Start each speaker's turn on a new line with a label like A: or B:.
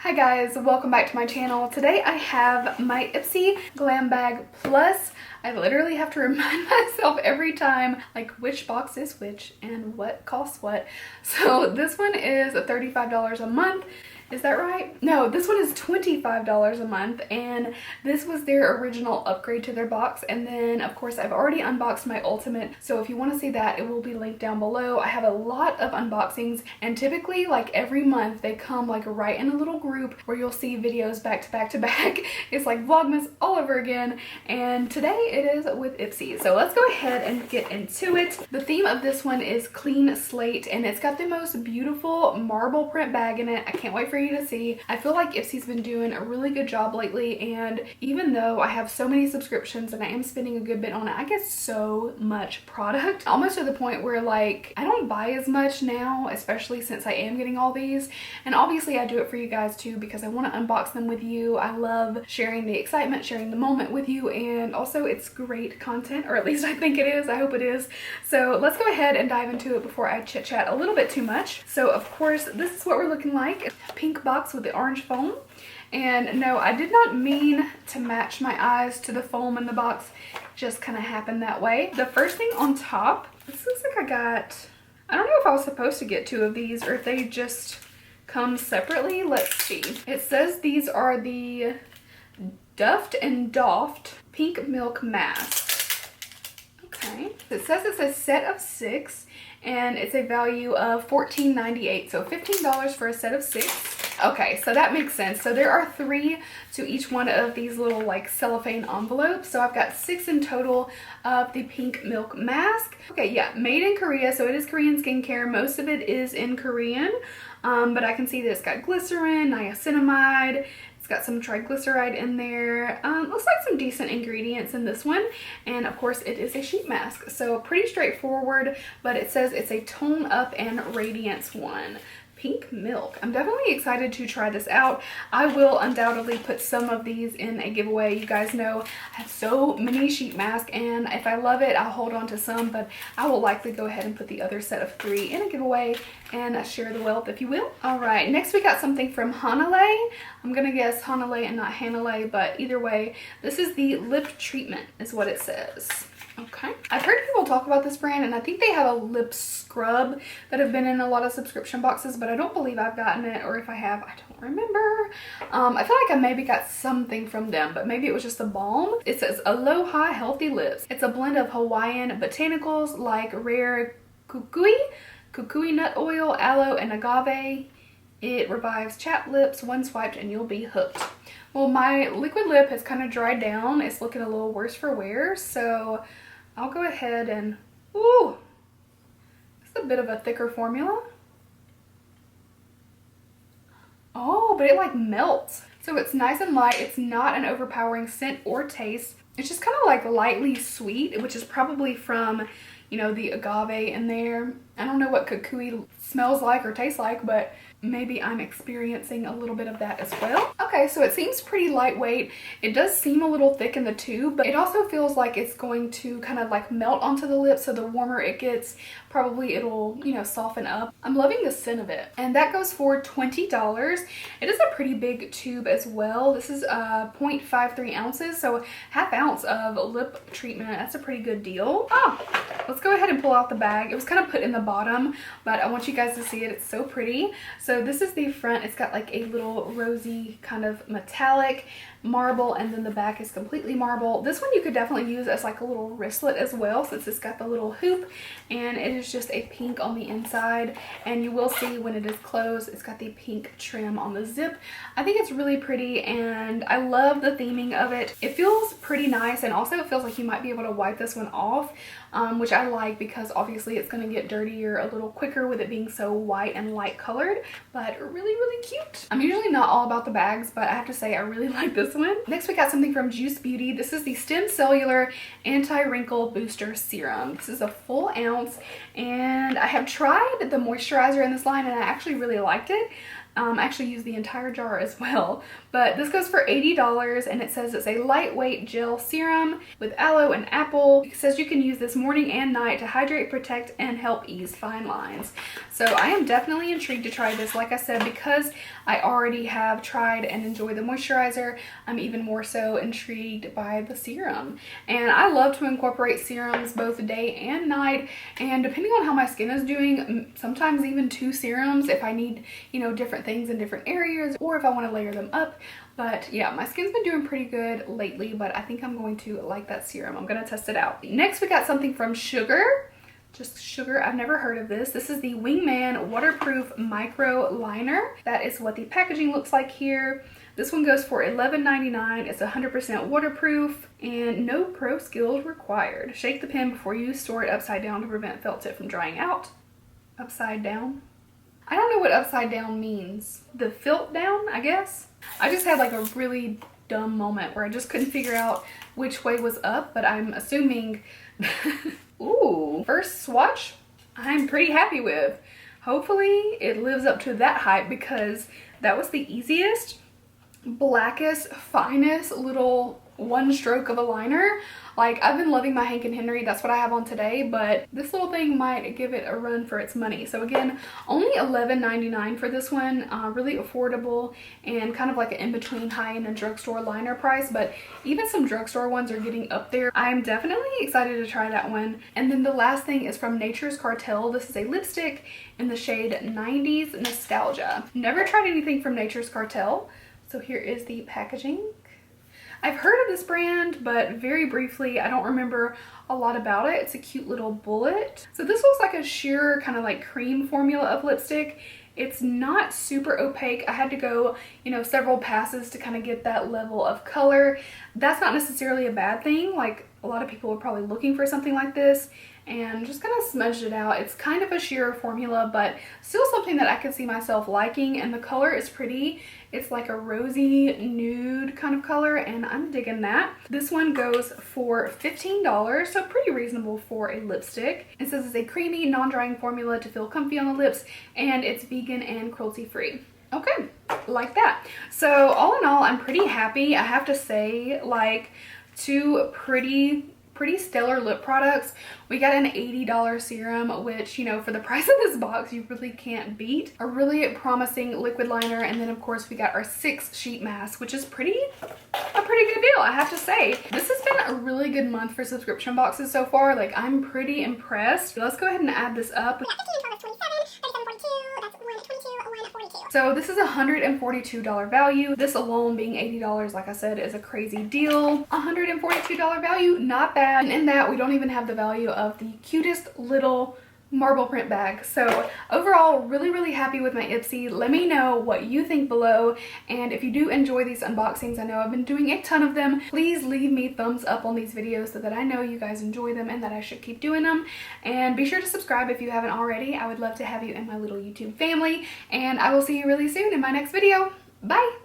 A: Hi guys, welcome back to my channel. Today I have my Ipsy Glam Bag Plus. I literally have to remind myself every time like which box is which and what costs what. So this one is $35 a month. Is that right? No, this one is $25 a month, and this was their original upgrade to their box. And then of course I've already unboxed my ultimate, so if you want to see that, it will be linked down below. I have a lot of unboxings, and typically like every month they come like right in a little group where you'll see videos back to back to back. It's like Vlogmas all over again, and today it is with Ipsy. So let's go ahead and get into it. The theme of this one is clean slate, and it's got the most beautiful marble print bag in it. I can't wait for you to see. I feel like Ipsy's been doing a really good job lately, and even though I have so many subscriptions and I am spending a good bit on it, I get so much product, almost to the point where like I don't buy as much now, especially since I am getting all these. And obviously I do it for you guys too, because I want to unbox them with you. I love sharing the excitement, sharing the moment with you, and also it's great content, or at least I think it is. I hope it is. So let's go ahead and dive into it before I chit chat a little bit too much. So of course this is what we're looking like. It's a pink box with the orange foam. And no, I did not mean to match my eyes to the foam in the box. It just kind of happened that way. The first thing on top, this looks like I don't know if I was supposed to get two of these or if they just come separately. Let's see. It says these are the Duft and Doft Pink Milk Mask. Okay. It says it's a set of 6, and it's a value of $14.98, so $15 for a set of 6. Okay, so that makes sense. So there are 3 to each one of these little like cellophane envelopes. So I've got 6 in total of the pink milk mask. Okay, yeah, made in Korea, so it is Korean skincare. Most of it is in Korean, but I can see that it's got glycerin, niacinamide. It's got some triglyceride in there. Looks like some decent ingredients in this one. And of course it is a sheet mask. So pretty straightforward, but it says it's a tone up and radiance one. Pink milk. I'm definitely excited to try this out. I will undoubtedly put some of these in a giveaway. You guys know I have so many sheet masks, and if I love it, I'll hold on to some, but I will likely go ahead and put the other set of 3 in a giveaway and share the wealth, if you will. All right, next we got something from Hanalei. I'm gonna guess Hanalei and not Hanalei, but either way, this is the lip treatment is what it says. Okay. I've heard people talk about this brand, and I think they have a lip scrub that have been in a lot of subscription boxes, but I don't believe I've gotten it, or if I have, I don't remember. I feel like I maybe got something from them, but maybe it was just a balm. It says Aloha Healthy Lips. It's a blend of Hawaiian botanicals like rare kukui nut oil, aloe, and agave. It revives chapped lips, one swiped and you'll be hooked. Well, my liquid lip has kind of dried down. It's looking a little worse for wear, so I'll go ahead and, ooh, it's a bit of a thicker formula. Oh, but it like melts. So it's nice and light. It's not an overpowering scent or taste. It's just kind of like lightly sweet, which is probably from, you know, the agave in there. I don't know what kukui smells like or tastes like, but maybe I'm experiencing a little bit of that as well. Okay, so it seems pretty lightweight. It does seem a little thick in the tube, but it also feels like it's going to kind of like melt onto the lips, so the warmer it gets, probably it'll, you know, soften up. I'm loving the scent of it. And that goes for $20. It is a pretty big tube as well. This is 0.53 ounces, so half ounce of lip treatment. That's a pretty good deal. Oh, let's go ahead and pull out the bag. It was kind of put in the bottom, but I want you guys to see it. It's so pretty. So this is the front. It's got like a little rosy kind of metallic marble, and then the back is completely marble. This one you could definitely use as like a little wristlet as well, since it's got the little hoop, and it is just a pink on the inside, and you will see when it is closed it's got the pink trim on the zip. I think it's really pretty, and I love the theming of it. It feels pretty nice, and also it feels like you might be able to wipe this one off, which I like, because obviously it's going to get dirtier a little quicker with it being so white and light colored, but really cute. I'm usually not all about the bags, but I have to say I really like this one. Next we got something from Juice Beauty. This is the Stem Cellular Anti-Wrinkle Booster Serum. This is a full ounce, and I have tried the moisturizer in this line, and I actually really liked it. Actually use the entire jar as well. But this goes for $80 and it says it's a lightweight gel serum with aloe and apple. It says you can use this morning and night to hydrate, protect, and help ease fine lines. So I am definitely intrigued to try this. Like I said, because I already have tried and enjoyed the moisturizer, I'm even more so intrigued by the serum. And I love to incorporate serums both day and night, and depending on how my skin is doing, sometimes even 2 serums if I need, you know, different things in different areas, or if I want to layer them up. But yeah, my skin's been doing pretty good lately, but I think I'm going to like that serum. I'm going to test it out. Next, we got something from Sugar. Just Sugar, I've never heard of this. This is the Wingman Waterproof Micro Liner. That is what the packaging looks like here. This one goes for $11.99. It's 100% waterproof and no pro skills required. Shake the pen before you store it upside down to prevent felt tip from drying out. Upside down? I don't know what upside down means. The felt down, I guess? I just had like a really dumb moment where I just couldn't figure out which way was up, but I'm assuming... Ooh, first swatch I'm pretty happy with. Hopefully it lives up to that hype, because that was the easiest, blackest, finest little one stroke of a liner. Like, I've been loving my Hank & Henry. That's what I have on today, but this little thing might give it a run for its money. So again, only $11.99 for this one. Really affordable and kind of like an in-between high-end and drugstore liner price, but even some drugstore ones are getting up there. I'm definitely excited to try that one. And then the last thing is from Nature's Cartel. This is a lipstick in the shade 90s Nostalgia. Never tried anything from Nature's Cartel. So here is the packaging. I've heard of this brand, but very briefly. I don't remember a lot about it. It's a cute little bullet. So this looks like a sheer kind of like cream formula of lipstick. It's not super opaque. I had to go, you know, several passes to kind of get that level of color. That's not necessarily a bad thing. Like, a lot of people are probably looking for something like this, and just kind of smudged it out. It's kind of a sheer formula, but still something that I could see myself liking, and the color is pretty. It's like a rosy nude kind of color, and I'm digging that. This one goes for $15, so pretty reasonable for a lipstick. It says it's a creamy, non-drying formula to feel comfy on the lips, and it's vegan and cruelty-free. Okay, like that. So all in all, I'm pretty happy. I have to say, like, 2 pretty stellar lip products. We got an $80 serum, which, you know, for the price of this box, you really can't beat. A really promising liquid liner, and then of course we got our 6 sheet mask, which is a pretty good deal, I have to say. This has been a really good month for subscription boxes so far. Like, I'm pretty impressed. Let's go ahead and add this up. So this is a $142 value. This alone being $80, like I said, is a crazy deal. $142 value, not bad. And in that, we don't even have the value of the cutest little marble print bag. So overall, really happy with my Ipsy. Let me know what you think below, and if you do enjoy these unboxings, I know I've been doing a ton of them, please leave me thumbs up on these videos so that I know you guys enjoy them and that I should keep doing them. And be sure to subscribe if you haven't already. I would love to have you in my little YouTube family, and I will see you really soon in my next video. Bye!